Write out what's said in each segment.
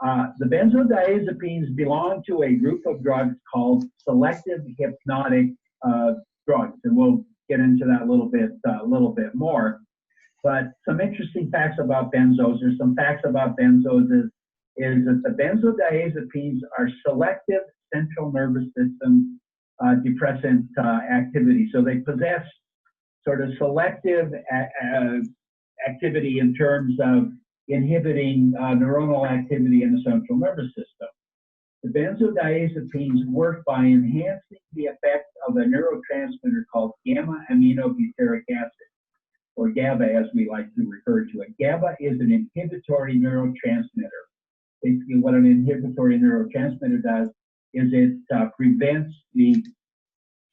The benzodiazepines belong to a group of drugs called selective hypnotic drugs, and we'll get into that a little bit more. But some interesting facts about benzos, or some facts about benzos, is that the benzodiazepines are selective central nervous system depressant activity. So they possess sort of selective activity in terms of inhibiting neuronal activity in the central nervous system. The benzodiazepines work by enhancing the effect of a neurotransmitter called gamma-aminobutyric acid, or GABA as we like to refer to it. GABA is an inhibitory neurotransmitter. Basically what an inhibitory neurotransmitter does is it prevents the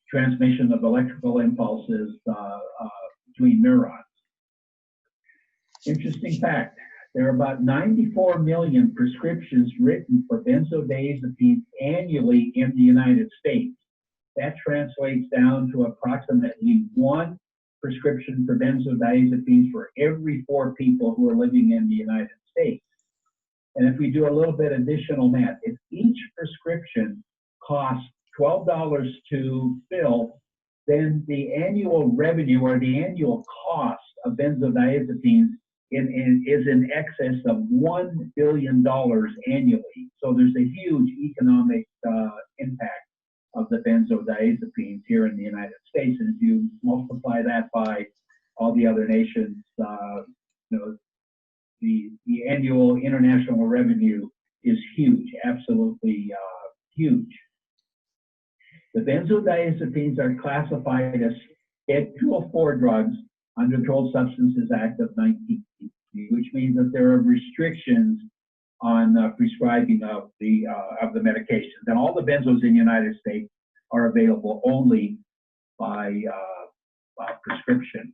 transmission of electrical impulses between neurons. Interesting fact, there are about 94 million prescriptions written for benzodiazepines annually in the United States. That translates down to approximately 1 prescription for benzodiazepines for every 4 people who are living in the United States. And if we do a little bit additional math, if each prescription costs $12 to fill, then the annual revenue or the annual cost of benzodiazepines is in excess of $1 billion annually. So there's a huge economic impact of the benzodiazepines here in the United States. And if you multiply that by all the other nations, the annual international revenue is huge, absolutely huge. The benzodiazepines are classified as Schedule 4 drugs under the Controlled Substances Act of 1960, which means that there are restrictions on prescribing of the medications. And all the benzos in the United States are available only by prescription.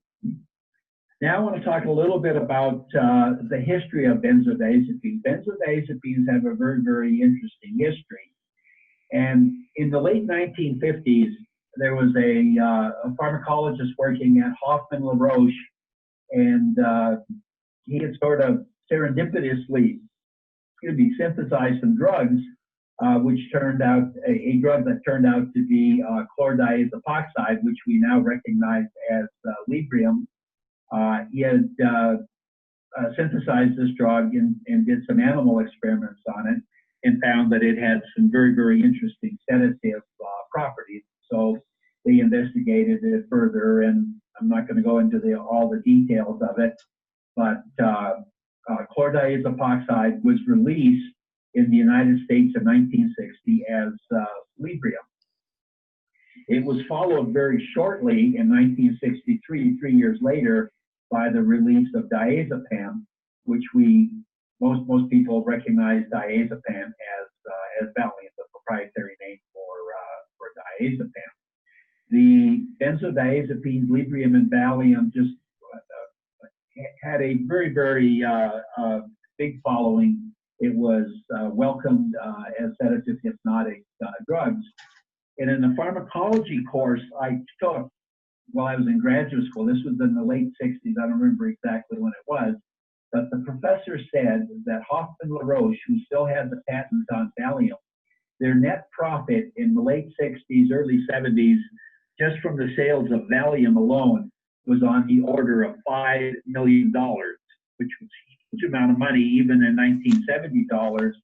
Now I want to talk a little bit about the history of benzodiazepines. Benzodiazepines have a very, very interesting history. And in the late 1950s, there was a pharmacologist working at Hoffman LaRoche, and he had sort of serendipitously synthesized some drugs, which turned out a drug that turned out to be chlordiazepoxide, which we now recognize as Librium. He had synthesized this drug and did some animal experiments on it, and found that it had some very, very interesting sedative properties. So they investigated it further, and I'm not going to go into all the details of it, but chlordiazepoxide was released in the United States in 1960 as Librium. It was followed very shortly in 1963, 3 years later, by the release of diazepam, which most people recognize diazepam as Valium, the proprietary name for diazepam. The benzodiazepines, Librium and Valium, just had a very, very big following. It was welcomed as sedative hypnotic drugs. And in the pharmacology course I took while I was in graduate school, this was in the late 60s, I don't remember exactly when it was, but the professor said that Hoffman LaRoche, who still had the patent on Valium, their net profit in the late 60s, early 70s, just from the sales of Valium alone, was on the order of $5 million, which was a huge amount of money. Even in 1970 dollars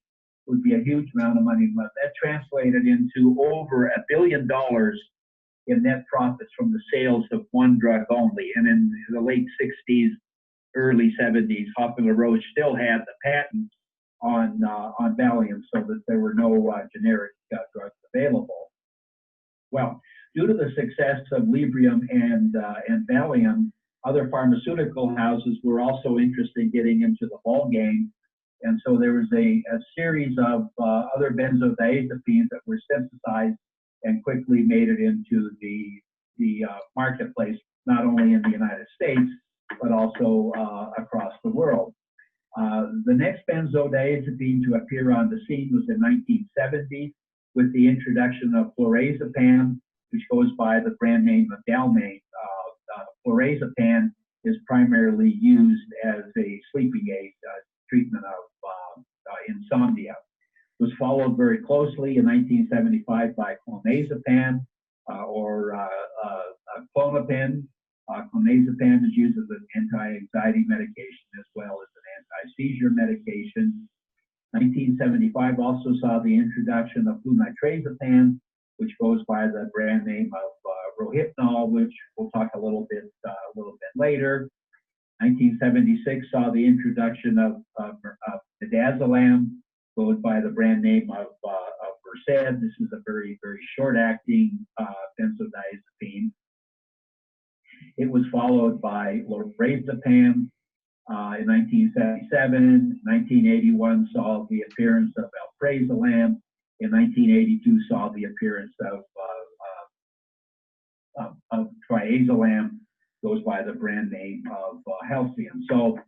would be a huge amount of money. But that translated into over $1 billion in net profits from the sales of one drug only. And in the late 60s, early 70s, Hoffman LaRoche still had the patent on Valium, so that there were no generic drugs available. Well, due to the success of Librium and Valium, other pharmaceutical houses were also interested in getting into the ball game, and so there was a series of other benzodiazepines that were synthesized and quickly made it into the marketplace, not only in the United States, but also across the world. The next benzodiazepine to appear on the scene was in 1970 with the introduction of flurazepam, which goes by the brand name of Dalmane. Flurazepam is primarily used as a sleeping aid, treatment insomnia. It was followed very closely in 1975 by clonazepam or Klonopin. Clonazepam is used as an anti-anxiety medication as well as an anti-seizure medication. 1975 also saw the introduction of flunitrazepam, which goes by the brand name of Rohypnol, which we'll talk a little bit later. 1976 saw the introduction of Dazzling, goes by the brand name of Versed. This is a very, very short-acting benzodiazepine. It was followed by lorazepam in 1977. 1981 saw the appearance of alprazolam. In 1982 saw the appearance of triazolam, goes by the brand name of Halcyon. So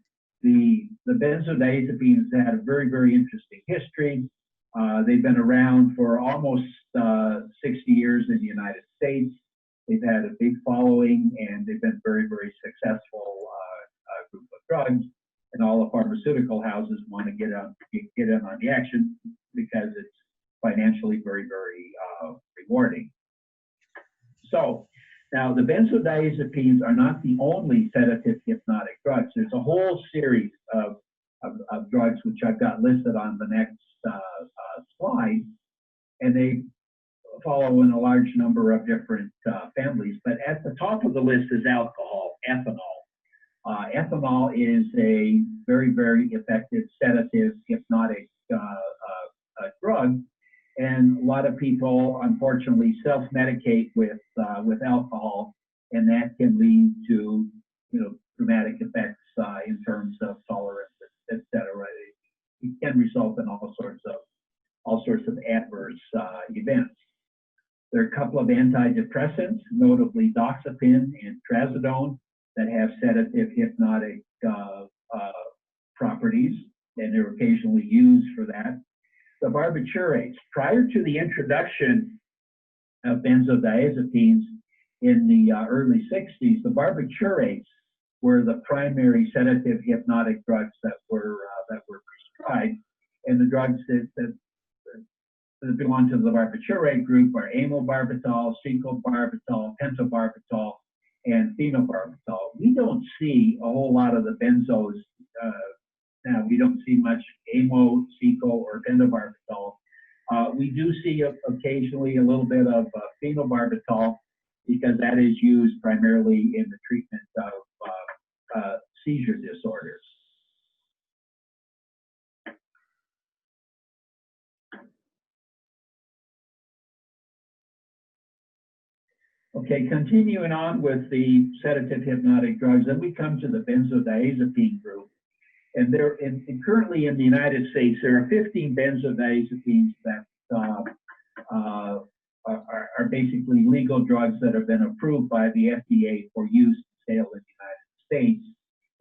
the benzodiazepines had a very, very interesting history. They've been around for almost 60 years in the United States. They've had a big following, and they've been very, very successful group of drugs. And all the pharmaceutical houses want to get in on the action because it's financially very, very rewarding. So now the benzodiazepines are not the only sedative hypnotic drugs. There's a whole series of drugs which I've got listed on the next slide, and they follow in a large number of different families. But at the top of the list is alcohol, ethanol. Ethanol is a very, very effective sedative hypnotic drug, and a lot of people unfortunately self-medicate with alcohol, and that can lead to dramatic effects in terms of tolerance, etc. It can result in all sorts of adverse events. There are a couple of antidepressants, notably doxepin and trazodone, that have sedative hypnotic properties, and they're occasionally used for that. The barbiturates. Prior to the introduction of benzodiazepines in the early 60s, the barbiturates were the primary sedative hypnotic drugs that were prescribed, and the drugs that belong to the barbiturate group are amylbarbital, secobarbital, pentobarbital, and phenobarbital. We don't see a whole lot of the benzos now. We don't see much amo, seco, or pentobarbital. We do see occasionally a little bit of phenobarbital because that is used primarily in the treatment of seizure disorders. Okay, continuing on with the sedative hypnotic drugs, then we come to the benzodiazepine group. And currently in the United States, there are 15 benzodiazepines that are basically legal drugs that have been approved by the FDA for use and sale in the United States.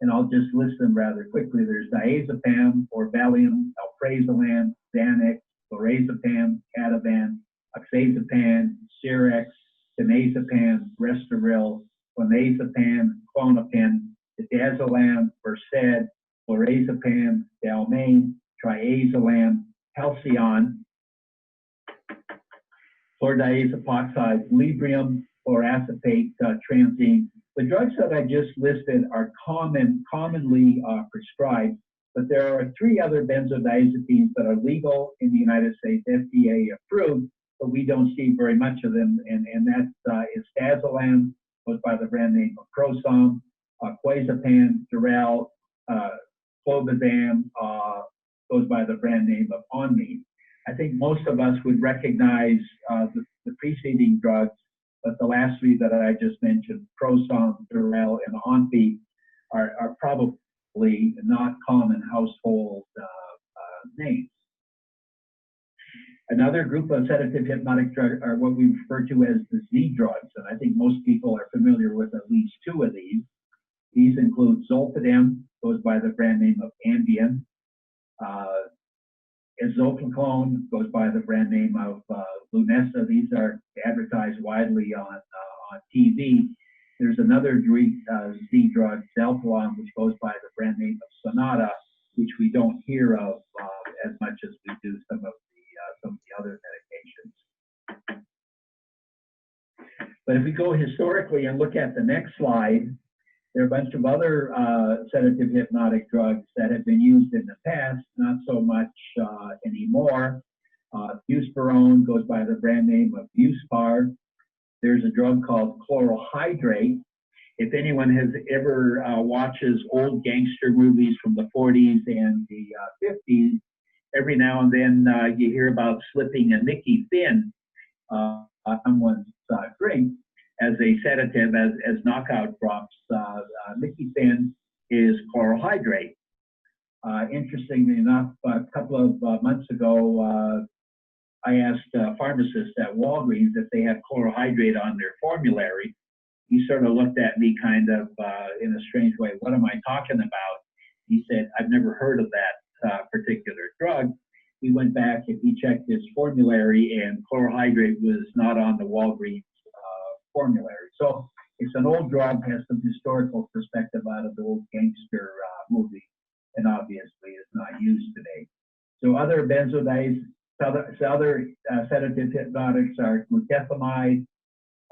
And I'll just list them rather quickly. There's diazepam, Valium, alprazolam, Xanax, lorazepam, Ativan, oxazepam, Cirex, temazepam, Restoril, clonazepam, Klonopin, Dazzling, Versed, lorazepam, Dalmane, triazolam, Halcyon, chlordiazepoxide, Librium, chloracetate, Transine. The drugs that I just listed are commonly prescribed, but there are 3 other benzodiazepines that are legal in the United States, FDA approved, but we don't see very much of them, and that is Dazzling, goes by the brand name of Prosom, Quazepam, Durel, Clobazam, goes by the brand name of Onme. I think most of us would recognize the preceding drugs, but the last 3 that I just mentioned, Prosom, Durel, and Onme, are probably not common household names. Another group of sedative hypnotic drugs are what we refer to as the Z drugs, and I think most people are familiar with at least 2 of these. These include Zolpidem, goes by the brand name of Ambien. Azopiclone goes by the brand name of Lunesta. These are advertised widely on TV. There's another Z drug, Zalpalon, which goes by the brand name of Sonata, which we don't hear of as much as we do some of the other medications. But if we go historically and look at the next slide, there are a bunch of other sedative hypnotic drugs that have been used in the past, not so much anymore. Buspirone goes by the brand name of Buspar. There's a drug called chlorohydrate. If anyone has ever watches old gangster movies from the 40s and the 50s, every now and then you hear about slipping a Mickey Finn on someone's drink as a sedative, as knockout drops. Mickey Finn is chlorohydrate. Interestingly enough, a couple of months ago, I asked pharmacists at Walgreens if they had chlorohydrate on their formulary. He sort of looked at me kind of in a strange way. What am I talking about? He said, I've never heard of that particular drug. He went back and he checked his formulary, and chlorohydrate was not on the Walgreens formulary. So it's an old drug, has some historical perspective out of the old gangster movie, and obviously is not used today. So other benzodiazepines, other sedative hypnotics are glutethimide,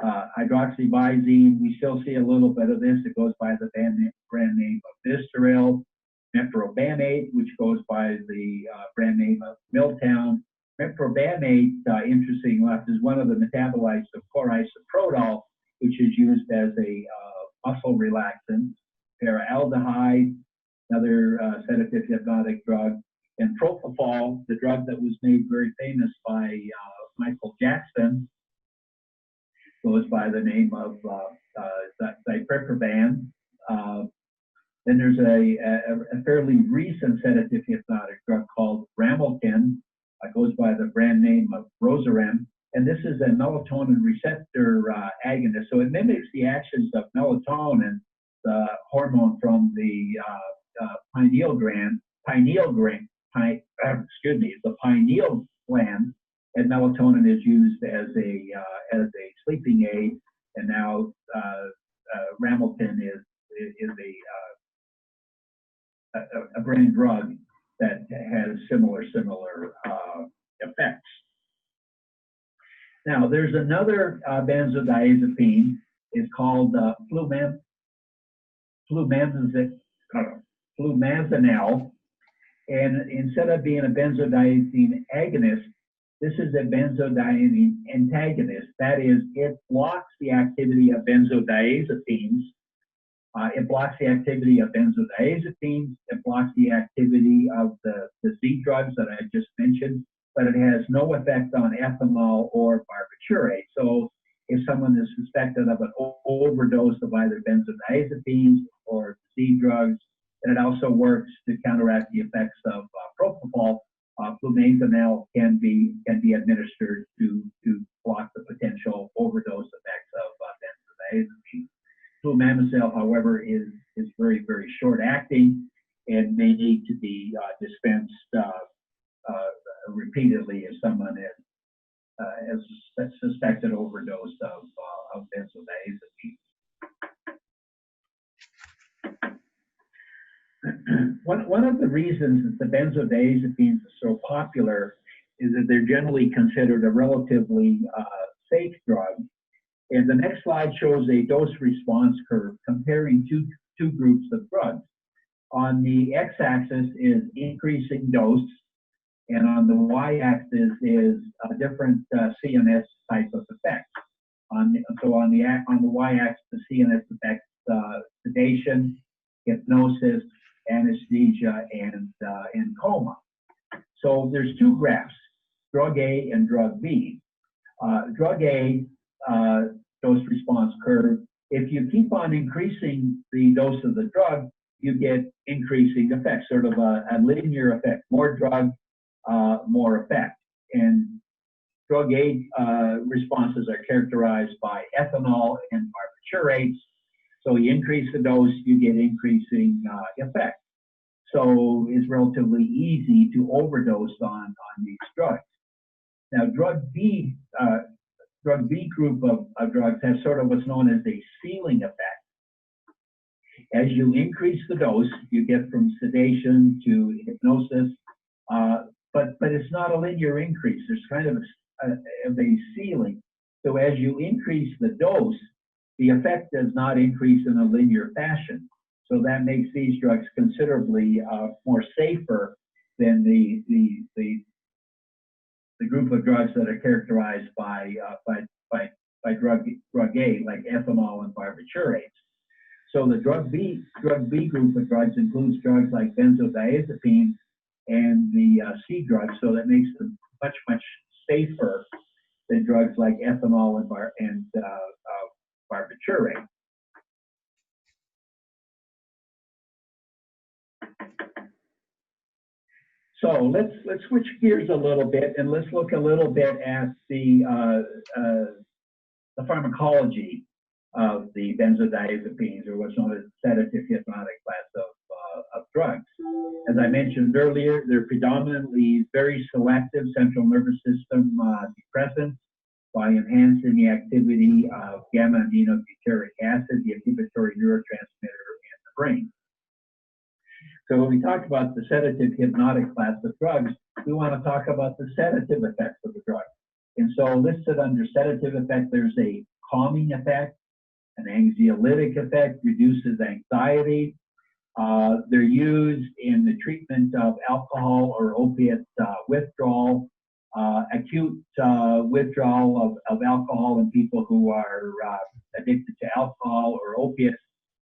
hydroxyvisine. We still see a little bit of this. It goes by the brand name of Vistaril. Meprobamate, which goes by the brand name of Miltown. Meprobamate, interesting enough, is one of the metabolites of chlorisoprodol, which is used as a muscle relaxant. Paraldehyde, another sedative hypnotic drug. And propofol, the drug that was made very famous by Michael Jackson, goes by the name of dipriprovan. Then there's a fairly recent sedative hypnotic drug called Ramelton. Goes by the brand name of Rosarim. And this is a melatonin receptor agonist. So it mimics the actions of melatonin, the hormone from the pineal gland, the pineal gland, and melatonin is used as a sleeping aid, and now Ramelton is a brain drug that has similar effects. Now there's another benzodiazepine. It's called flumazenil. And instead of being a benzodiazepine agonist, this is a benzodiazepine antagonist. That is, it blocks the activity of benzodiazepines. It blocks the activity of benzodiazepines. It blocks the activity of the Z drugs that I just mentioned, but it has no effect on ethanol or barbiturate. So if someone is suspected of an overdose of either benzodiazepines or Z drugs, and it also works to counteract the effects of propofol. Flumazenil can be administered to block the potential overdose effects of benzodiazepine. Flumazenil, however, is very, very short acting and may need to be dispensed repeatedly if someone has a suspected overdose of benzodiazepine. One of the reasons that the benzodiazepines are so popular is that they're generally considered a relatively safe drug. And the next slide shows a dose-response curve comparing two groups of drugs. On the x-axis is increasing dose, and on the y-axis is a different CNS type of effects. So on the y-axis, the CNS effects sedation, hypnosis, anesthesia, and coma. So there's two graphs, drug A and drug B. Drug A, dose response curve, if you keep on increasing the dose of the drug, you get increasing effects, sort of a linear effect, more drug, more effect. And drug A responses are characterized by ethanol and barbiturates. So you increase the dose, you get increasing effect. So it's relatively easy to overdose on these drugs. Now, drug B group of drugs has sort of what's known as a ceiling effect. As you increase the dose, you get from sedation to hypnosis. but it's not a linear increase. There's kind of a ceiling. So as you increase the dose, the effect does not increase in a linear fashion. So that makes these drugs considerably more safer than the group of drugs that are characterized by drug A, like ethanol and barbiturates. So the drug B group of drugs includes drugs like benzodiazepines and the C drugs, so that makes them much safer than drugs like ethanol and barbiturate. So let's switch gears a little bit and let's look a little bit at the pharmacology of the benzodiazepines, or what's known as sedative hypnotic class of drugs. As I mentioned earlier, they're predominantly very selective central nervous system depressants by enhancing the activity of gamma-aminobutyric acid, the inhibitory neurotransmitter in the brain. So when we talk about the sedative hypnotic class of drugs, we want to talk about the sedative effects of the drug. And so listed under sedative effect, there's a calming effect, an anxiolytic effect, reduces anxiety. They're used in the treatment of alcohol or opiate withdrawal, acute withdrawal of alcohol in people who are addicted to alcohol or opiates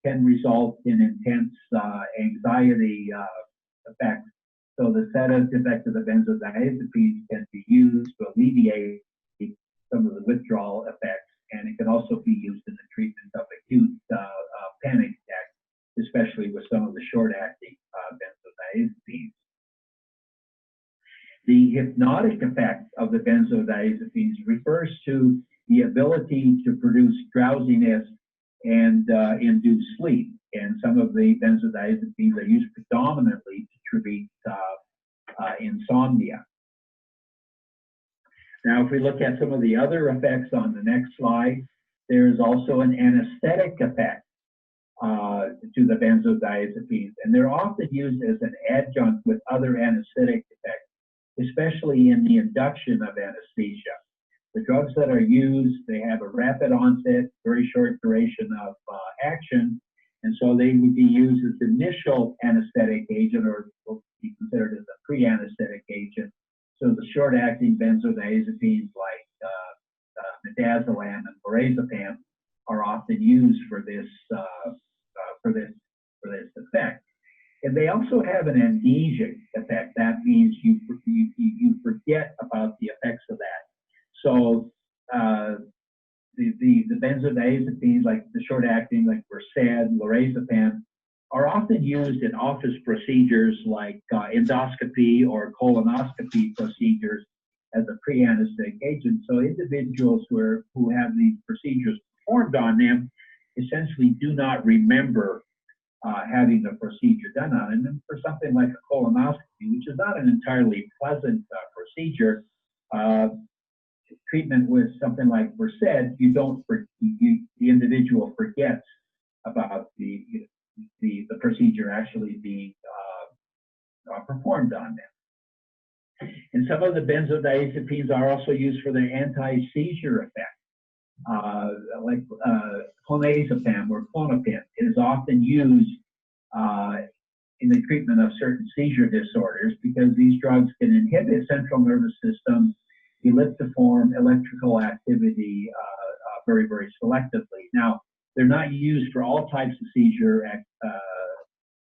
can result in intense anxiety effects. So the sedative effect of the benzodiazepines can be used to alleviate some of the withdrawal effects, and it can also be used in the treatment of acute panic attacks, especially with some of the short-acting benzodiazepines. The hypnotic effect of the benzodiazepines refers to the ability to produce drowsiness and induce sleep. And some of the benzodiazepines are used predominantly to treat insomnia. Now, if we look at some of the other effects on the next slide, there is also an anesthetic effect to the benzodiazepines, and they're often used as an adjunct with other anesthetic effects, especially in the induction of anesthesia. The drugs that are used, they have a rapid onset, very short duration of action, and so they would be used as initial anesthetic agent, or will be considered as a pre-anesthetic agent. So the short-acting benzodiazepines like Dazzling and lorazepam are often used for this effect. And they also have an amnesic effect. That means you forget about the effects of that. So the benzodiazepines, like the short-acting, like Versed, lorazepam, are often used in office procedures like endoscopy or colonoscopy procedures as a pre-anesthetic agent. So individuals who have these procedures performed on them essentially do not remember having the procedure done on them. And for something like a colonoscopy, which is not an entirely pleasant procedure, treatment with something like Versed, the individual forgets about the procedure actually being performed on them. And some of the benzodiazepines are also used for their anti-seizure effect, like clonazepam or Klonopin. It is often used in the treatment of certain seizure disorders because these drugs can inhibit central nervous system elliptiform electrical activity very, very selectively. Now, they're not used for all types of seizure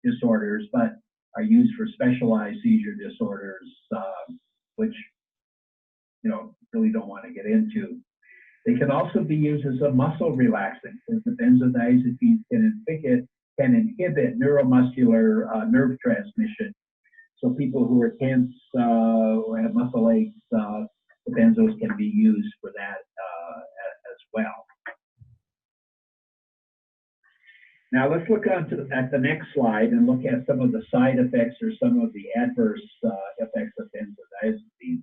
disorders, but are used for specialized seizure disorders, which really don't want to get into. They can also be used as a muscle relaxant, because the benzodiazepines can inhibit neuromuscular nerve transmission. So people who are tense or have muscle aches, the benzos can be used for that as well. Now let's look at the next slide and look at some of the side effects or some of the adverse effects of benzodiazepines.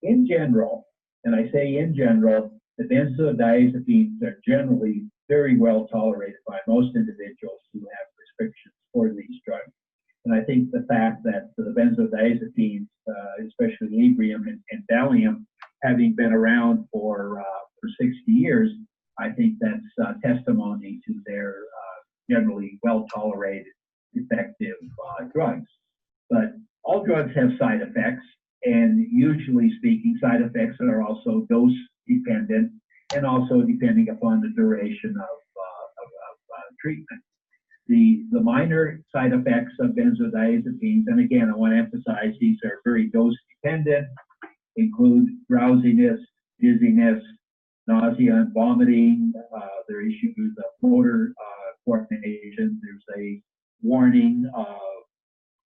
In general, and I say in general, the benzodiazepines are generally very well tolerated by most individuals who have prescriptions for these drugs. And I think the fact that the benzodiazepines, especially Librium and Valium, having been around for 60 years, I think that's testimony to their generally well-tolerated, effective drugs. But all drugs have side effects, and usually speaking, side effects are also dose dependent and also depending upon the duration of treatment. The minor side effects of benzodiazepines, and again, I want to emphasize these are very dose dependent, include drowsiness, dizziness, nausea and vomiting. There are issues of motor coordination. There's a warning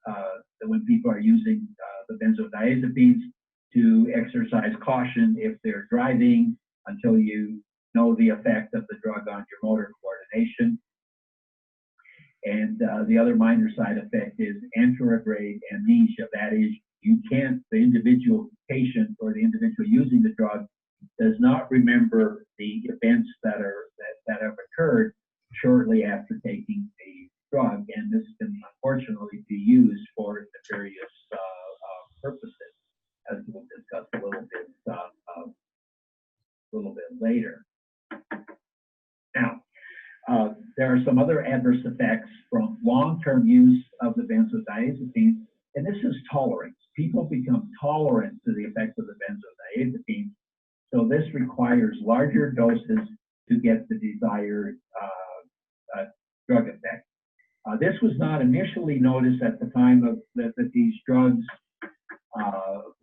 that when people are using the benzodiazepines to exercise caution if they're driving until you know the effect of the drug on your motor coordination. And the other minor side effect is anterograde amnesia. That is, the individual patient or the individual using the drug does not remember the events that have occurred shortly after taking the drug, and this can unfortunately be used for nefarious purposes, as we'll discuss a little bit later. Now, there are some other adverse effects from long-term use of the benzodiazepines, and this is tolerance. People become tolerant to the effects of the benzodiazepines, so this requires larger doses to get the desired drug effect. This was not initially noticed at the time that these drugs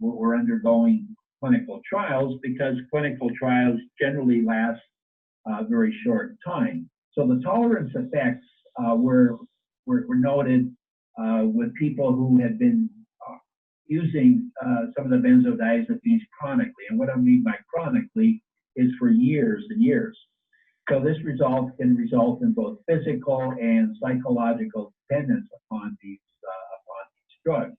were undergoing clinical trials, because clinical trials generally last a very short time. So the tolerance effects were noted with people who had been using some of the benzodiazepines chronically. And what I mean by chronically is for years and years. So this can result in both physical and psychological dependence upon these drugs.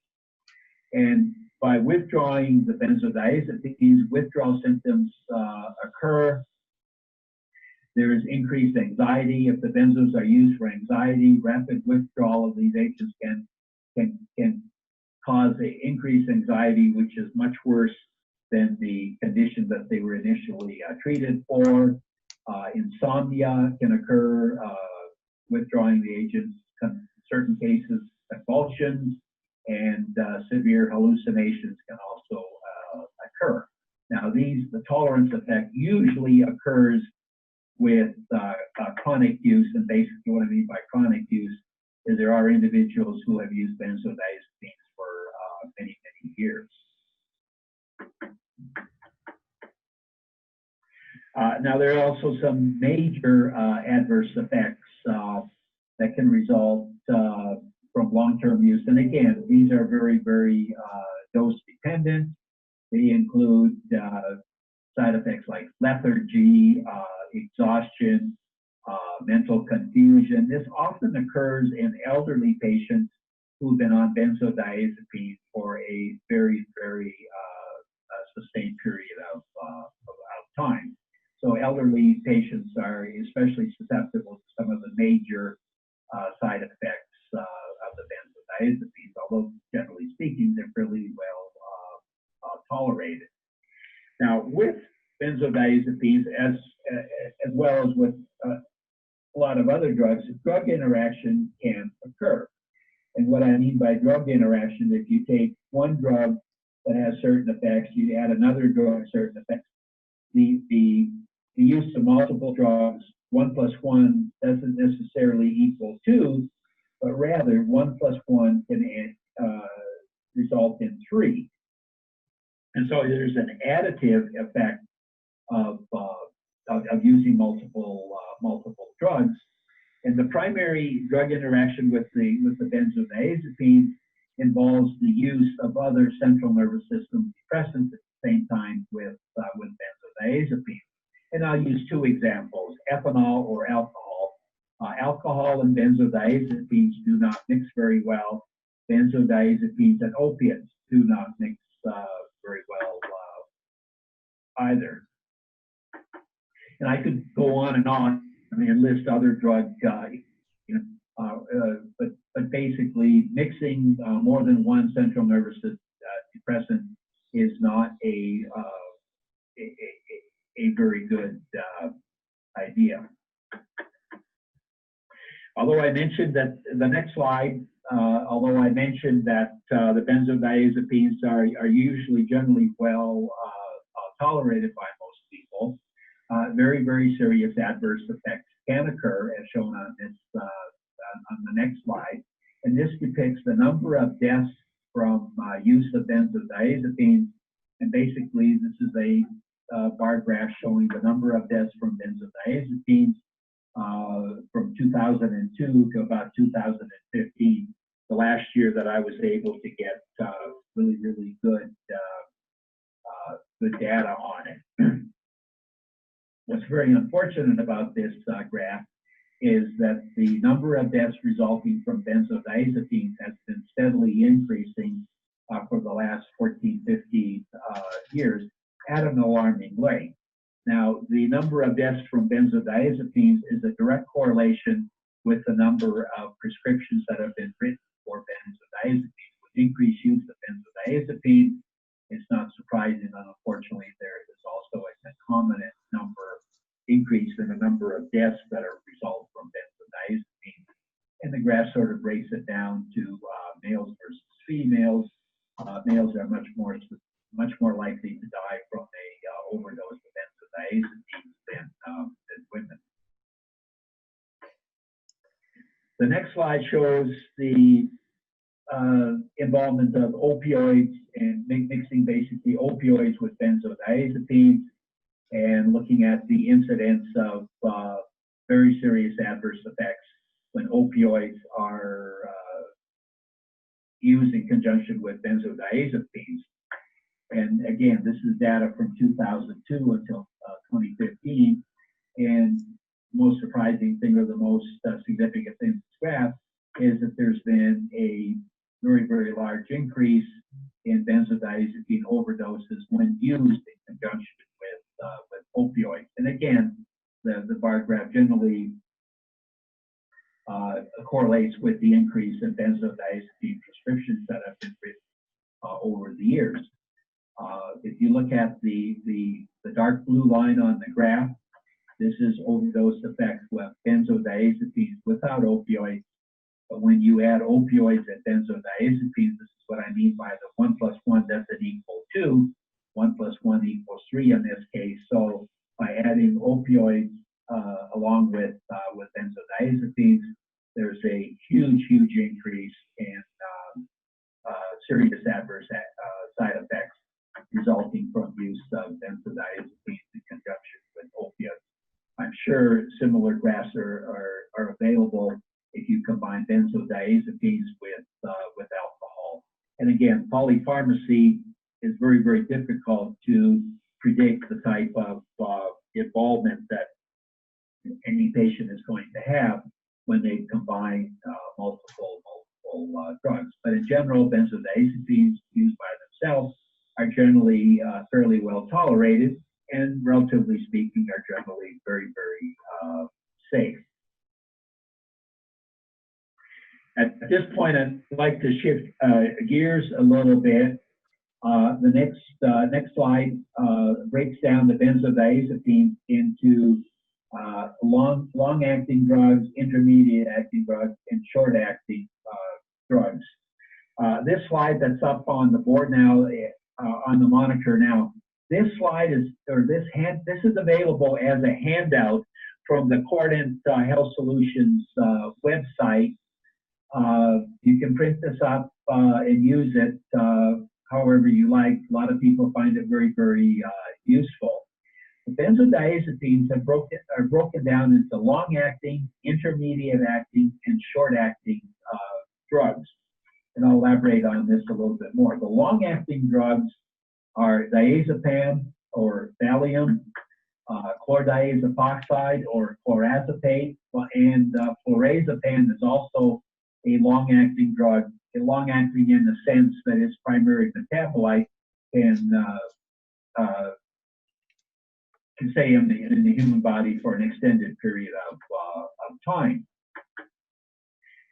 And by withdrawing the benzodiazepines, withdrawal symptoms occur. There is increased anxiety. If the benzos are used for anxiety, rapid withdrawal of these agents can cause an increased anxiety, which is much worse than the condition that they were initially treated for. Insomnia can occur, withdrawing the agents, in certain cases, convulsions, and severe hallucinations can also occur. Now, the tolerance effect usually occurs with chronic use, and basically what I mean by chronic use is there are individuals who have used benzodiazepines for many, many years. Now, there are also some major adverse effects that can result from long-term use. And again, these are very, very dose dependent. They include side effects like lethargy, exhaustion, mental confusion. This often occurs in elderly patients who've been on benzodiazepines for a very, very sustained period of time. So elderly patients are especially susceptible to some of the major side effects of the benzodiazepines, although generally speaking, they're fairly well tolerated. Now, with benzodiazepines, as well as with a lot of other drugs, drug interaction can occur. And what I mean by drug interaction, if you take one drug that has certain effects, you add another drug with certain effects, the use of multiple drugs, 1 + 1 doesn't necessarily equal 2, but rather 1 + 1 can result in 3. And so there's an additive effect of using multiple drugs. And the primary drug interaction with the benzodiazepine involves the use of other central nervous system depressants at the same time with benzodiazepine. And I'll use two examples: ethanol or alcohol. Alcohol and benzodiazepines do not mix very well. Benzodiazepines and opiates do not mix very well either. And I could go on and on. I mean, list other drug, but basically mixing more than one central nervous system depressant is not a very good idea. Although I mentioned that the next slide, although I mentioned that the benzodiazepines are usually generally well tolerated by most people, very, very serious adverse effects can occur, as shown on this on the next slide. And this depicts the number of deaths from use of benzodiazepines. And basically, this is a bar graph showing the number of deaths from benzodiazepines from 2002 to about 2015, the last year that I was able to get really, really good data on it. What's very unfortunate about this graph is that the number of deaths resulting from benzodiazepines has been steadily increasing for the last 14, 15 years at an alarming rate. Now, the number of deaths from benzodiazepines is a direct correlation with the number of prescriptions that have been written for benzodiazepines. With increased use of benzodiazepines, it's not surprising that unfortunately there is also a concomitant increase in the number of deaths that are result from benzodiazepines. And the graph sort of breaks it down to males versus females. Males are much more likely to die from a overdose of benzodiazepines than women. The next slide shows the involvement of opioids and mixing basically opioids with benzodiazepines and looking at the incidence of very serious adverse effects when opioids are used in conjunction with benzodiazepines. And again, this is data from 2002 until 2015. And most surprising thing, or the most significant thing in this graph, is that there's been a very, very large increase in benzodiazepine overdoses when used in conjunction with opioids. And again, the bar graph generally correlates with the increase in benzodiazepine prescriptions that have been written over the years. If you look at the dark blue line on the graph, this is overdose effects with benzodiazepines without opioids. But when you add opioids and benzodiazepines, this is what I mean by the 1 + 1 doesn't equal 2. 1 + 1 = 3 in this case. So by adding opioids along with benzodiazepines, there's a huge increase in serious adverse side effects resulting from use of benzodiazepines in conjunction with opioids. I'm sure similar graphs are available if you combine benzodiazepines with alcohol. And again, polypharmacy is very, very difficult to predict the type of involvement that any patient is going to have when they combine multiple drugs. But in general, benzodiazepines used by themselves are generally fairly well tolerated and, relatively speaking, are generally very, very safe. At this point, I'd like to shift gears a little bit. The next slide breaks down the benzodiazepines into long-acting drugs, intermediate-acting drugs, and short-acting drugs. This slide that's up on the board now, on the monitor now, this slide is, this is available as a handout from the Cordant Health Solutions website. You can print this up and use it however you like. A lot of people find it very, very useful. The benzodiazepines are broken down into long-acting, intermediate-acting, and short-acting drugs. And I'll elaborate on this a little bit more. The long-acting drugs are diazepam or Valium, chlordiazepoxide or chlorazepate, and flurazepam is also a long-acting drug. Long-acting in the sense that its primary metabolite can stay in the human body for an extended period of time.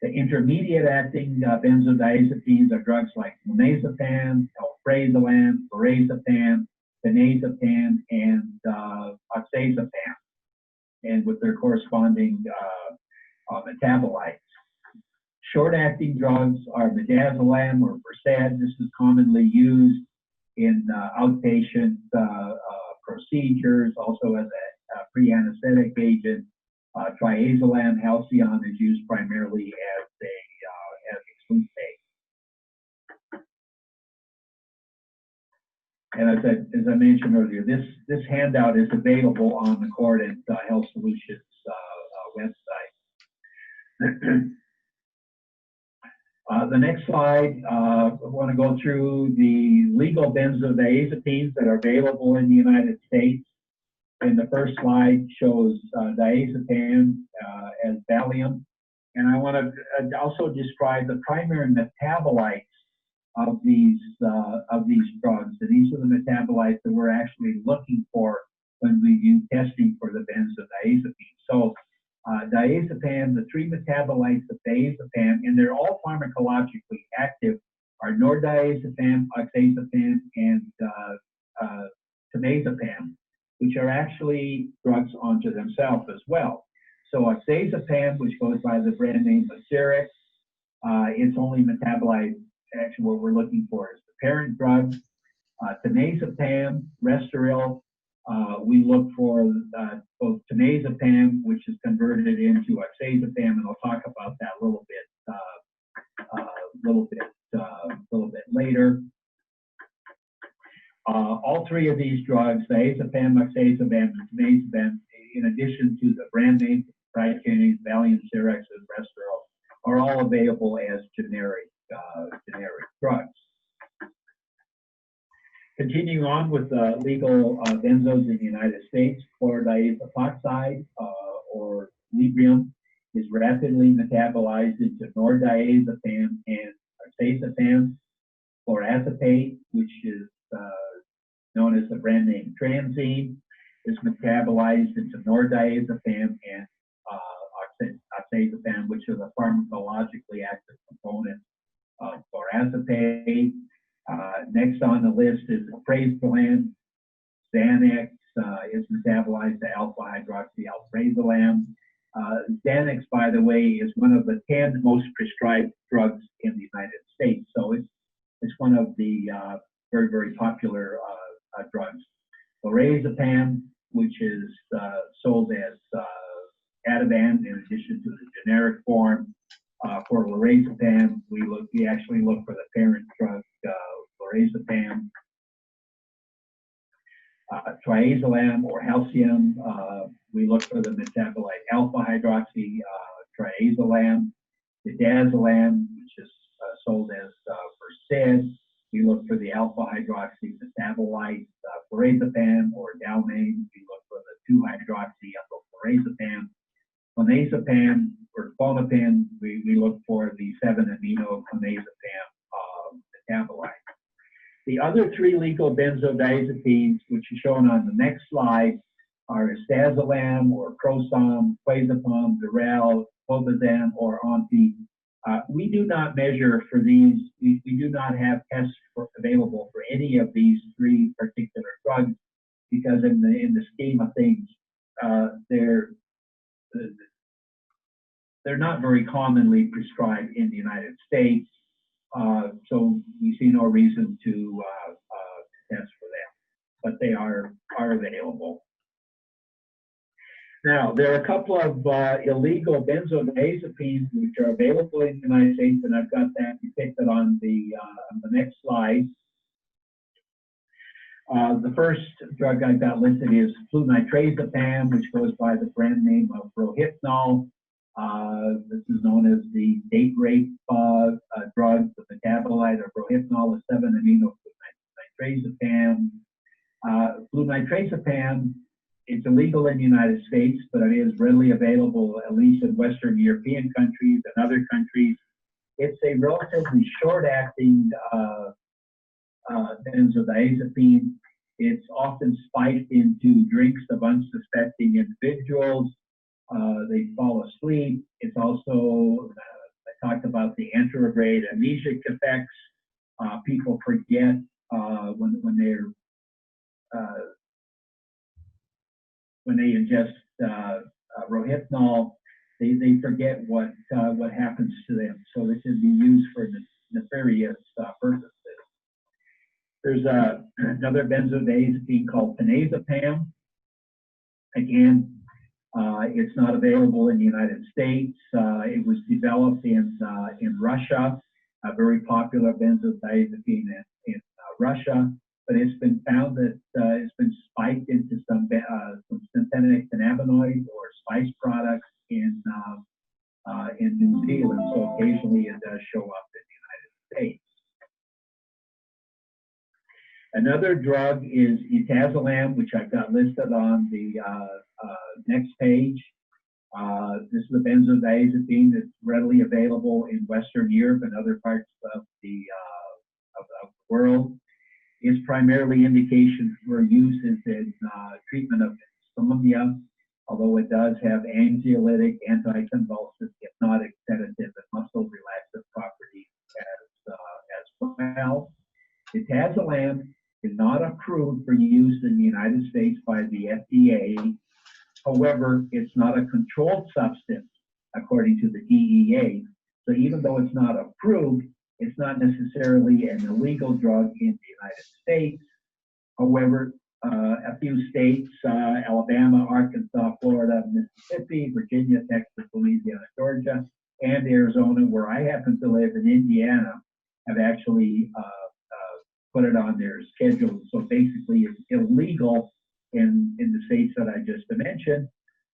The intermediate-acting benzodiazepines are drugs like clonazepam, alprazolam, lorazepam, tenazepam, and oxazepam, and with their corresponding metabolites. Short-acting drugs are midazolam or Versed. This is commonly used in outpatient procedures, also as a pre-anesthetic agent. Triazolam halcyon is used primarily as a sleep aid. And as I mentioned earlier, this handout is available on the Cordant Health Solutions website. The next slide, I want to go through the legal benzodiazepines that are available in the United States. And the first slide shows diazepam as Valium. And I want to also describe the primary metabolites of these drugs. And these are the metabolites that we're actually looking for when we do testing for the benzodiazepine. So diazepam, the three metabolites of diazepam, and they're all pharmacologically active, are nordiazepam, oxazepam, and tenazepam, which are actually drugs unto themselves as well. So oxazepam, which goes by the brand name of Xerox, its only metabolite, actually what we're looking for is the parent drug. Tenazepam, Restoril, we look for both tenazepam, which is converted into oxazepam, and I'll talk about that a little bit later. All three of these drugs, diazepam, oxazepam, and tenazepam, in addition to the brand name, proprietary names, Valium, Xerox, and Restoril, are all available as generic drugs. Continuing on with legal benzos in the United States, chlordiazepoxide or Librium is rapidly metabolized into nordiazepam and oxazepam. Chlorazepate, which is known as the brand name Transine, is metabolized into nordiazepam and oxazepam, which are the pharmacologically active components of chlorazepate. Next on the list is alprazolam. Xanax is metabolized to alpha-hydroxyalprazolam. Xanax, by the way, is one of the 10 most prescribed drugs in the United States. So it's one of the very, very popular drugs. Lorazepam, which is sold as Ativan in addition to the generic form. For lorazepam, we actually look for the parent drug, lorazepam. Triazolam or halcyon, we look for the metabolite alpha-hydroxy triazolam. The Dazzling, which is sold as Versed, we look for the alpha-hydroxy metabolite lorazepam or Dalmane. We look for the 2-hydroxy-lorazepam. Clonazepam or clonopin, we look for the 7-amino-clonazepam metabolite. The other three legal benzodiazepines, which are shown on the next slide, are Dazzling or Prosom, Clozapam, Durel, Clobazam, or Onti. We do not measure for these. We do not have tests available for any of these three particular drugs because in the scheme of things, they're not very commonly prescribed in the United States. So we see no reason to test for them, but they are available. Now, there are a couple of illegal benzodiazepines which are available in the United States, and I've got that depicted on the next slide. The first drug I've got listed is flunitrazepam, which goes by the brand name of Rohypnol. This is known as the date rape drug. The metabolite of Rohypnol is 7-amino-flunitrazepam. Flunitrazepam, it's illegal in the United States, but it is readily available, at least in Western European countries and other countries. It's a relatively short-acting benzodiazepine. It's often spiked into drinks of unsuspecting individuals. They fall asleep. It's also talked about the anterograde amnesic effects. People forget when they ingest Rohypnol, they forget what happens to them. So this can be used for nefarious purposes. There's another benzodiazepine called Phenazepam. Again, it's not available in the United States. It was developed in Russia, a very popular benzodiazepine in Russia, but it's been found that it's been spiked into some synthetic cannabinoids or spice products in New Zealand. So occasionally it does show up in the United States. Another drug is etazolam, which I've got listed on the next page. This is a benzodiazepine that's readily available in Western Europe and other parts of the world. Its primarily indication for use is in treatment of insomnia, although it does have anxiolytic, anticonvulsive, hypnotic, sedative, and muscle relaxant properties as well. Etazolam is not approved for use in the United States by the FDA. However, it's not a controlled substance according to the DEA. So even though it's not approved, it's not necessarily an illegal drug in the United States. However, a few states, Alabama, Arkansas, Florida, Mississippi, Virginia, Texas, Louisiana, Georgia, and Arizona, where I happen to live in Indiana, have actually put it on their schedule. So basically it's illegal in the states that I just mentioned.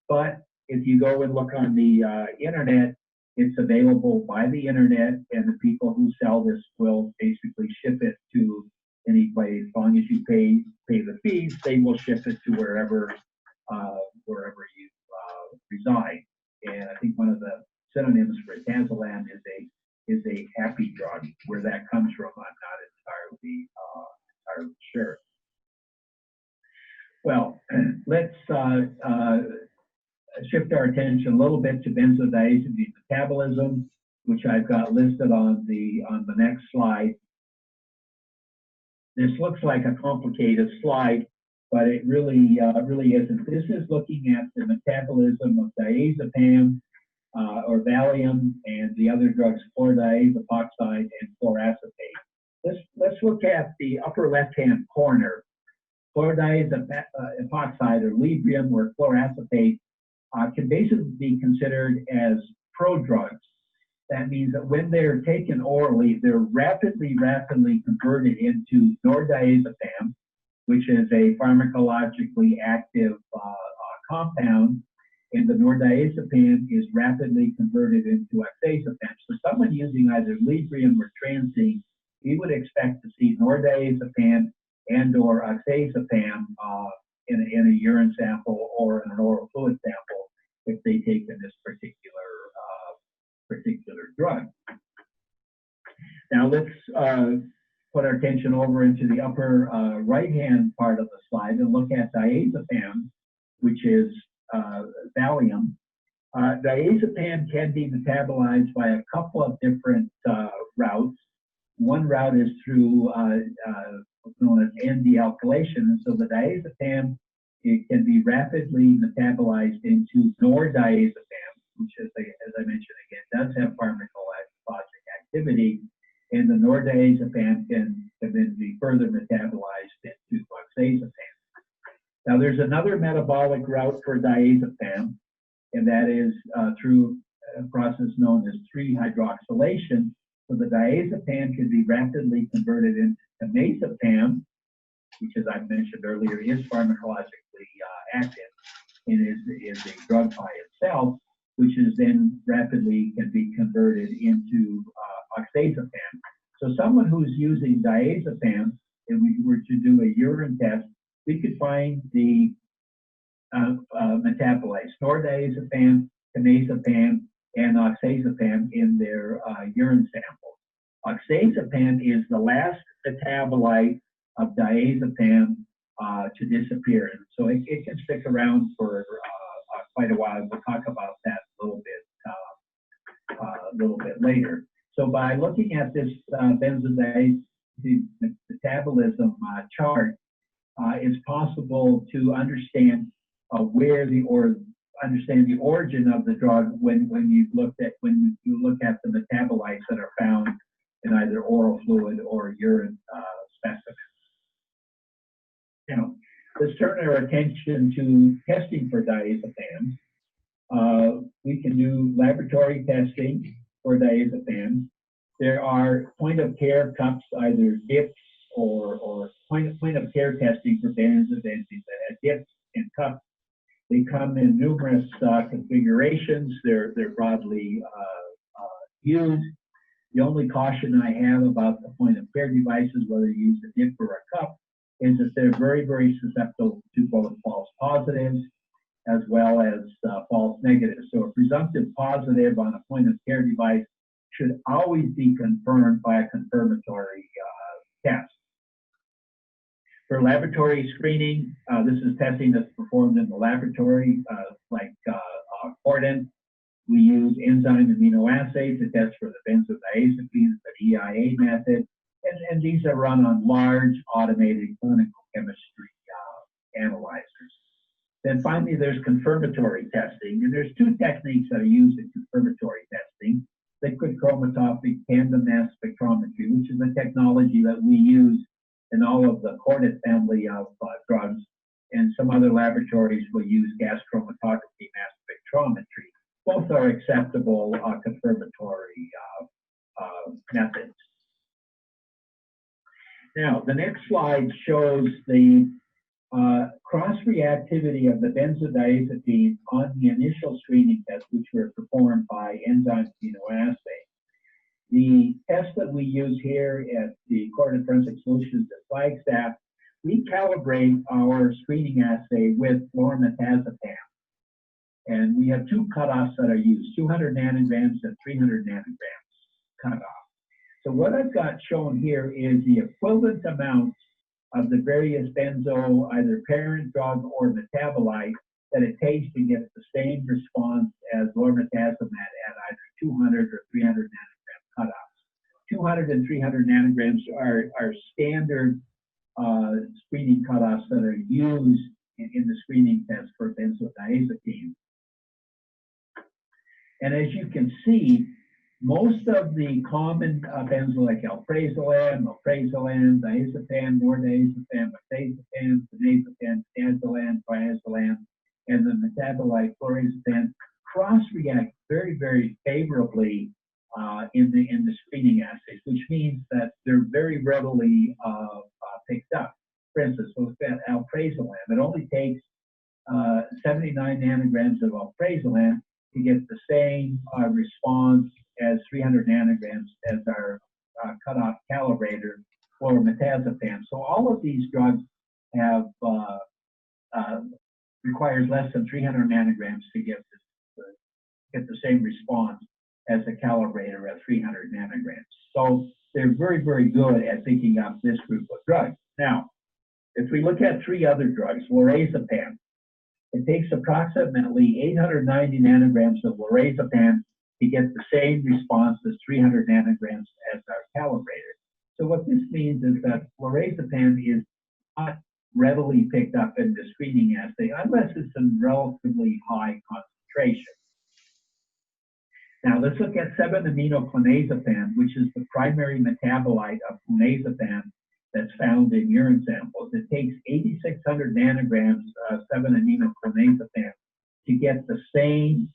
But if you go and look on the internet, it's available by the internet, and the people who sell this will basically ship it to any place. As long as you pay the fees, they will ship it to wherever you reside. And I think one of the synonyms for etazolam is a happy drug. Where that comes from, I'm not entirely sure. Well, let's shift our attention a little bit to benzodiazepine metabolism, which I've got listed on the next slide. This looks like a complicated slide, but it really isn't. This is looking at the metabolism of diazepam or Valium and the other drugs, chlordiazepoxide and chloracetate. Let's look at the upper left-hand corner. Chlordiazepoxide or Librium or chloracetate can basically be considered as prodrugs. That means that when they're taken orally, they're rapidly converted into nordiazepam, which is a pharmacologically active compound, and the nordiazepam is rapidly converted into oxazepam. So someone using either Librium or Transine, we would expect to see nordiazepam and or oxazepam in a urine sample or in an oral fluid sample if they take in this particular drug. Now let's put our attention over into the upper right-hand part of the slide and look at diazepam, which is Valium. Diazepam can be metabolized by a couple of different routes. One route is through known as N-dealkylation, and so the diazepam, it can be rapidly metabolized into nordiazepam, which is, as I mentioned again, does have pharmacologic activity, and the nordiazepam can then be further metabolized into oxazepam. Now there's another metabolic route for diazepam, and that is through a process known as 3-hydroxylation. So the diazepam can be rapidly converted into temazepam, which, as I mentioned earlier, is pharmacologically active and is a drug by itself, which is then rapidly can be converted into oxazepam. So someone who's using diazepam, if we were to do a urine test, we could find the metabolites, nordiazepam, temazepam, and oxazepam in their urine sample. Oxazepam is the last metabolite of diazepam to disappear. And so it can stick around for quite a while. We'll talk about that a little bit a little bit later. So by looking at this benzodiazepine metabolism chart, it's possible to understand understand the origin of the drug when you look at the metabolites that are found in either oral fluid or urine specimens. Now, let's turn our attention to testing for diazepams. We can do laboratory testing for diazepams. There are point-of-care cups, either dips or point-of-care testing for benzodiazepines that have dips and cups. They come in numerous configurations. They're broadly used. The only caution I have about the point-of-care devices, whether you use a dip or a cup, is that they're very, very susceptible to both false positives as well as false negatives. So a presumptive positive on a point-of-care device should always be confirmed by a confirmatory test. For laboratory screening, this is testing that's performed in the laboratory, like Cordant. We use enzyme immunoassays to test for the benzodiazepines, the EIA method, and these are run on large automated clinical chemistry analyzers. Then finally, there's confirmatory testing, and there's two techniques that are used in confirmatory testing: liquid chromatography, tandem mass spectrometry, which is a technology that we use in all of the Cordant family of drugs, and some other laboratories will use gas chromatography, mass spectrometry. Both are acceptable confirmatory methods. Now, the next slide shows the cross-reactivity of the benzodiazepine on the initial screening tests, which were performed by enzyme immunoassay. The test that we use here at the Cordant Forensic Solutions at Flagstaff, we calibrate our screening assay with fluormetazepam. And we have two cutoffs that are used, 200 nanograms and 300 nanograms cutoff. So what I've got shown here is the equivalent amounts of the various benzo, either parent drug or metabolite, that it takes to get the same response as fluormetazepam at either 200 or 300 nanogram cutoffs. 200 and 300 nanograms are standard screening cutoffs that are used in the screening test for benzodiazepine. And as you can see, most of the common benzo, like alprazolam, diazepam, nordiazepam, mirtazepam, clonazepam, dazzling, triazolam, and the metabolite fluorazepam cross-react very, very favorably in the screening assays, which means that they're very readily picked up. For instance, with that alprazolam, it only takes 79 nanograms of alprazolam to get the same response as 300 nanograms as our cutoff calibrator fluormetazepam. So all of these drugs have requires less than 300 nanograms to get the same response as the calibrator at 300 nanograms. So they're very, very good at picking up this group of drugs. Now, if we look at three other drugs, lorazepam, it takes approximately 890 nanograms of lorazepam to get the same response as 300 nanograms as our calibrator. So what this means is that lorazepam is not readily picked up in the screening assay unless it's in relatively high concentration. Now let's look at 7-aminoclonazepam, which is the primary metabolite of clonazepam that's found in urine samples. It takes 8,600 nanograms of 7-aminoclonazepam to get the same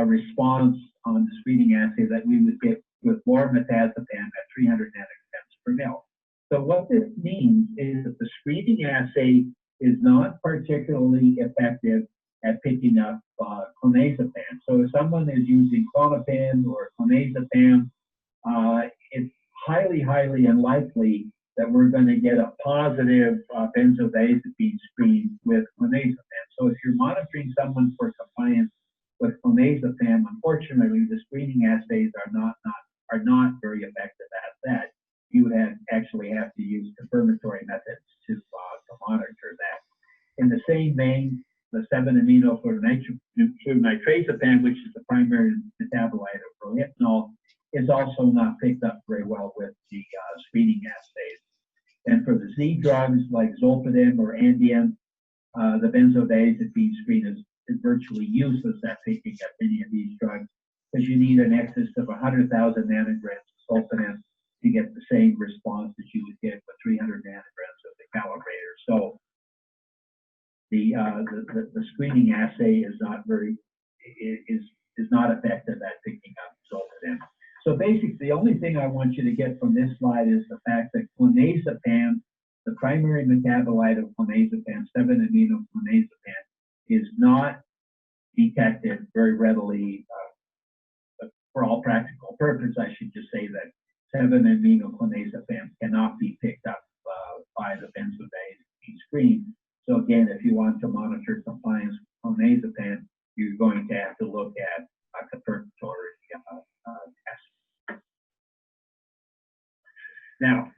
response on the screening assay that we would get with fluormetazepam at 300 nanograms per mil. So what this means is that the screening assay is not particularly effective at picking up clonazepam. So if someone is using Klonopin or clonazepam, it's highly, highly unlikely that we're going to get a positive benzodiazepine screen with clonazepam. So if you're monitoring someone for compliance with clonazepam, unfortunately, the screening assays are not very effective at that. You would actually have to use confirmatory methods to monitor that. In the same vein, the 7-aminofluornitrazepam, which is the primary metabolite of prohypnol, is also not picked up very well with the screening assays. And for the Z drugs like zolpidem or Andiam, the benzodiazepine screen is virtually useless at picking up any of these drugs, because you need an excess of 100,000 nanograms of zolpidem to get the same response that you would get with 300 nanograms of the calibrator. So the screening assay is not not effective at picking up zolpidem. So basically, the only thing I want you to get from this slide is the fact that clonazepam, the primary metabolite of clonazepam, 7-aminoclonazepam, is not detected very readily. For all practical purposes, I should just say that 7-aminoclonazepam cannot be picked up by the benzodiazepine screen. So again, if you want to monitor compliance with clonazepam, you're going to have to look at a confirmatory test. Now,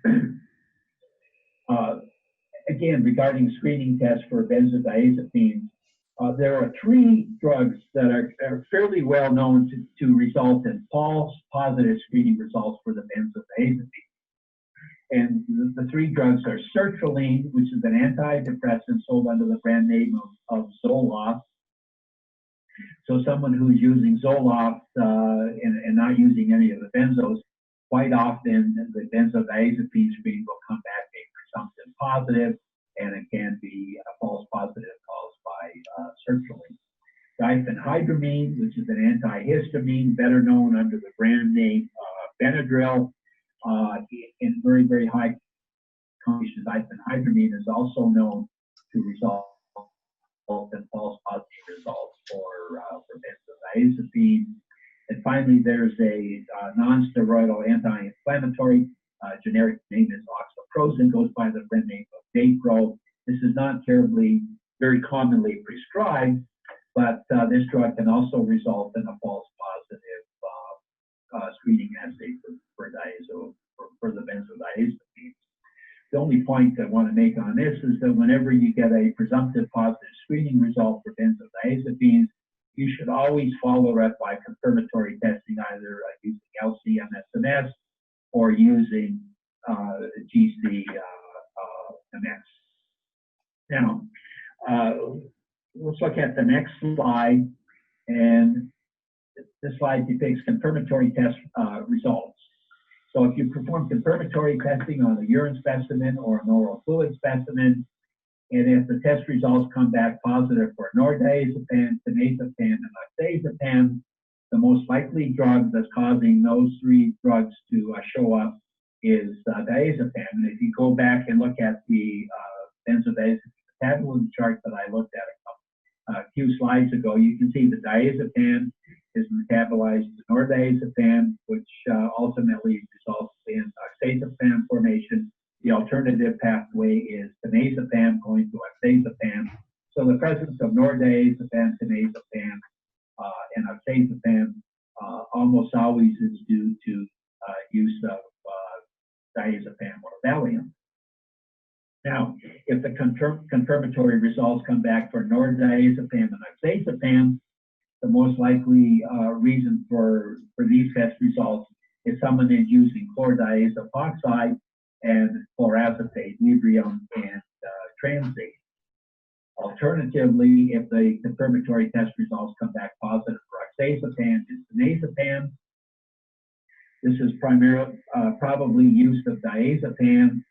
again, regarding screening tests for benzodiazepines, there are 3 drugs that are fairly well known to result in false positive screening results for the benzodiazepine. And the 3 drugs are sertraline, which is an antidepressant sold under the brand name of Zoloft. So someone who's using Zoloft and not using any of the benzos, quite often the benzodiazepine screen will come back being presumptive positive, and it can be a false positive caused by sertraline. Diphenhydramine, which is an antihistamine, better known under the brand name Benadryl, in very, very high concentration. Diphenhydramine is also known to result in false positive results for benzodiazepine. And finally, there's a non-steroidal anti-inflammatory, generic name is oxyprozin, goes by the brand name of Dapro. This is not very commonly prescribed, but this drug can also result in a false positive screening assay for the benzodiazepines. The only point I want to make on this is that whenever you get a presumptive positive screening result for benzodiazepines, you should always follow up by confirmatory testing, either using LC-MS or using GC-MS. Now, let's look at the next slide, and this slide depicts confirmatory test results. So if you perform confirmatory testing on a urine specimen or an oral fluid specimen, and if the test results come back positive for nordiazepam, tenazepam, and oxazepam, the most likely drug that's causing those 3 drugs to show up is diazepam. And if you go back and look at the benzodiazepine metabolism chart that I looked at a few slides ago, you can see that diazepam is metabolized to nordiazepam, which ultimately results in oxazepam formation. The alternative pathway is tenazepam going to oxazepam. So the presence of nordiazepam, tenazepam, and oxazepam almost always is due to use of diazepam or Valium. Now, if the confirmatory results come back for nordiazepam and oxazepam, the most likely reason for these test results is someone is using chlordiazepoxide and chlorazepate, Librium, and Transate. Alternatively, if the confirmatory test results come back positive for oxazepam and tenazepam, this is primarily probably use of diazepam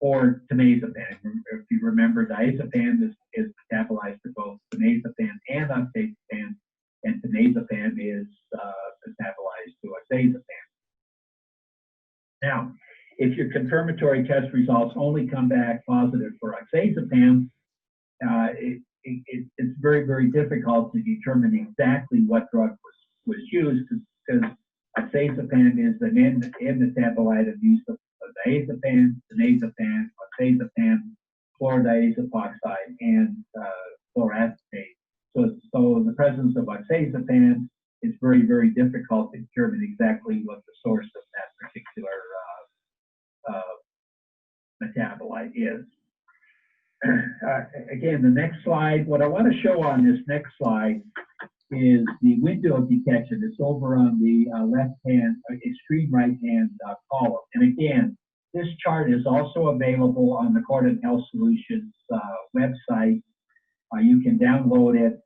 or tenazepam. If you remember, diazepam is metabolized to both tenazepam and oxazepam, and tenazepam is metabolized to oxazepam. Now, if your confirmatory test results only come back positive for oxazepam, it's very, very difficult to determine exactly what drug was used, because oxazepam is the end metabolite of use of diazepam, tenazepam, oxazepam, chlordiazepoxide, and chlorazepate. So the presence of oxazepam is very, very difficult to determine exactly what the source of that particular metabolite is. again, the next slide, what I want to show on this next slide is the window of detection. It's over on the left-hand, extreme right-hand column. And again, this chart is also available on the Cordant Health Solutions website. You can download it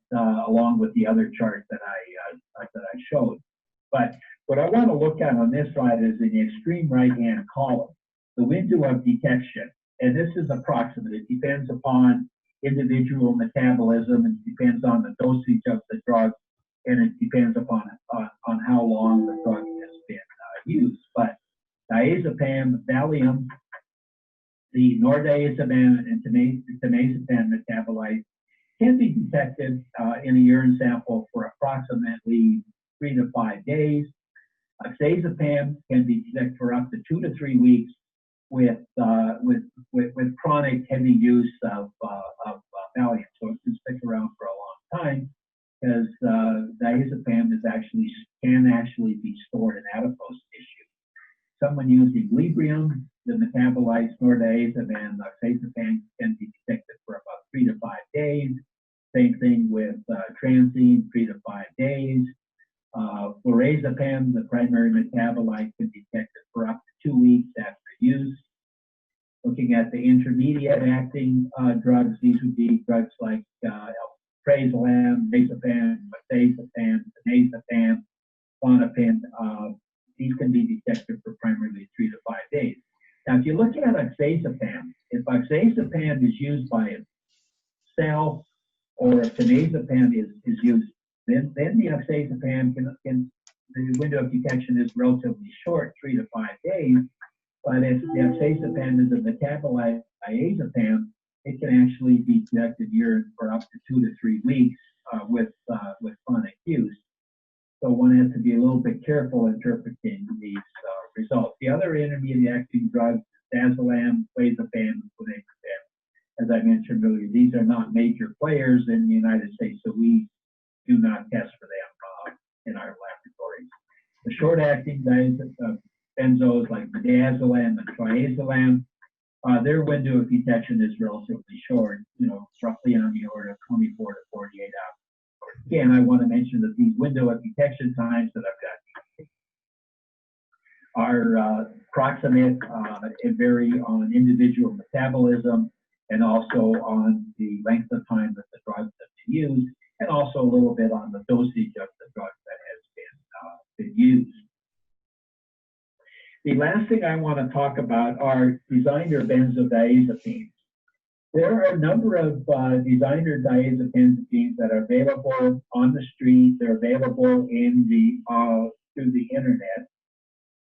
along with the other chart that I showed. But what I want to look at on this slide is in the extreme right-hand column, the window of detection. And this is approximate. It depends upon individual metabolism, and depends on the dosage of the drug, and it depends upon on how long the drug has been used. But diazepam, Valium, the nordiazepam and temazepam metabolites can be detected in a urine sample for approximately 3 to 5 days. Oxazepam can be detected for up to 2 to 3 weeks with chronic heavy use of Valium. So it can stick around for a long time because diazepam can actually be stored in adipose tissue. Someone using Librium, the metabolites nordiazepam and oxazepam can be detected for about 3 to 5 days. Same thing with transine, 3 to 5 days. Flurazepam, the primary metabolite, can be detected for up to 2 weeks after use. Looking at the intermediate-acting drugs, these would be drugs like prazolam, diazepam, methazepam, tenazepam, clonopin. These can be detected for primarily 3 to 5 days. Now, if you look at oxazepam, if oxazepam is used by a cell or if tenazepam is used, then the oxazepam the window of detection is relatively short, 3 to 5 days. But if the oxazepam is a metabolite diazepam, it can actually be detected in urine for up to 2 to 3 weeks with chronic use. So one has to be a little bit careful interpreting these results. The other intermediate-acting drugs, Dazzling, clonazepam, and clonazepam, as I mentioned earlier, these are not major players in the United States, so we do not test for them in our laboratories. The short-acting benzos like midazolam and triazolam, their window of detection is relatively short, roughly on the order of 24 to 48 hours. Again, I want to mention that these window of detection times that I've got are proximate and vary on individual metabolism and also on the length of time that the drugs have been used, and also a little bit on the dosage of the drug that has been used. The last thing I want to talk about are designer benzodiazepines. There are a number of designer diazepines that are available on the street. They're available through the internet.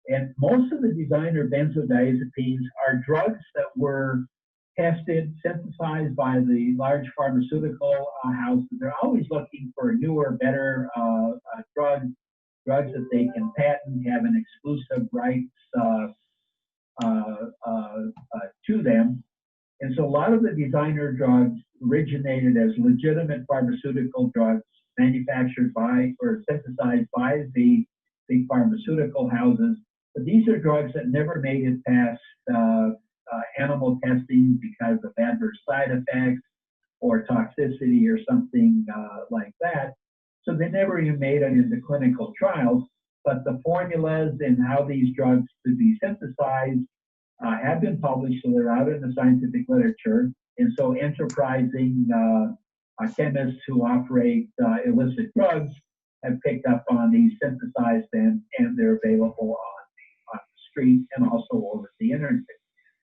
And most of the designer benzodiazepines are drugs that were tested, synthesized by the large pharmaceutical houses. They're always looking for newer, better drugs that they can patent, have an exclusive rights to them. And so a lot of the designer drugs originated as legitimate pharmaceutical drugs manufactured by or synthesized by the big pharmaceutical houses. But these are drugs that never made it past animal testing because of adverse side effects or toxicity or something like that. So they never even made it into clinical trials, but the formulas and how these drugs could be synthesized have been published, so they're out in the scientific literature. And so enterprising chemists who operate illicit drugs have picked up on these, synthesized them, and they're available on the street and also over the internet.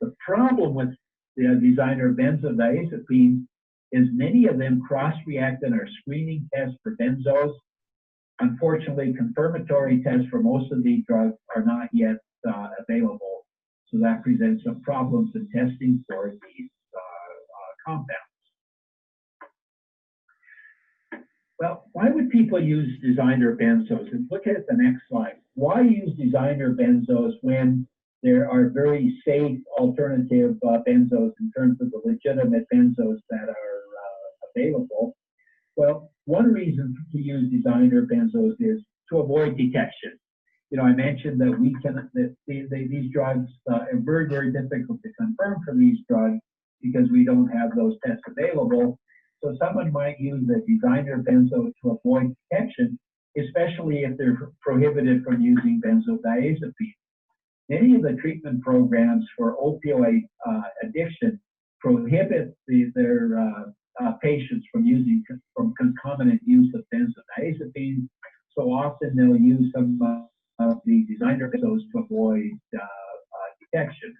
The problem with the designer benzodiazepines is many of them cross-react in our screening tests for benzos. Unfortunately, confirmatory tests for most of these drugs are not yet available. So that presents some problems in testing for these compounds. Well, why would people use designer benzos? And look at the next slide. Why use designer benzos when there are very safe alternative benzos in terms of the legitimate benzos that are available? Well, one reason to use designer benzos is to avoid detection. I mentioned that these drugs are very, very difficult to confirm for these drugs because we don't have those tests available. So someone might use a designer benzo to avoid detection, especially if they're prohibited from using benzodiazepines. Many of the treatment programs for opioid addiction prohibit their patients from concomitant use of benzodiazepines. So often they'll use some of the designer benzos to avoid detection.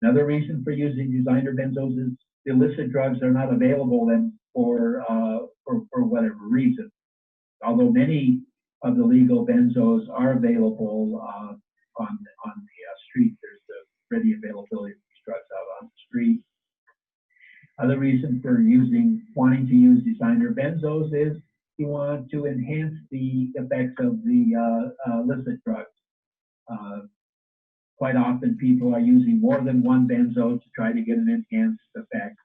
Another reason for using designer benzos is illicit drugs are not available then for whatever reason. Although many of the legal benzos are available on the street, there's the ready availability of these drugs out on the street. Other reason for wanting to use designer benzos is you want to enhance the effects of the illicit drugs. Quite often people are using more than one benzo to try to get an enhanced effect.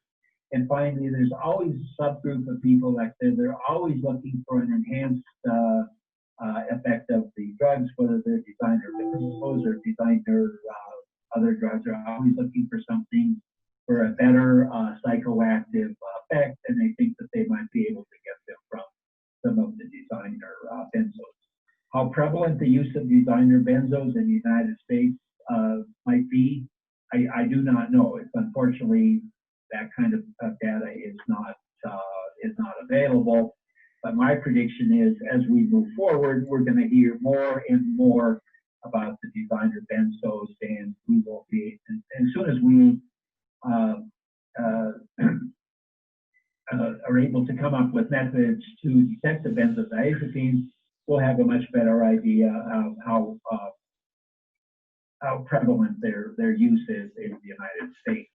And finally, there's always a subgroup of people like they're always looking for an enhanced effect of the drugs, whether they're designer benzos or designer other drugs. Are always looking for something for a better psychoactive effect, and they think that they might be able to get them from some of the designer benzos. How prevalent the use of designer benzos in the United States might be, I do not know. It's unfortunately that kind of data is not available. But my prediction is, as we move forward, we're going to hear more and more about the designer benzos, and we will be. And as soon as we are able to come up with methods to detect the benzodiazepines, we'll have a much better idea of how prevalent their use is in the United States.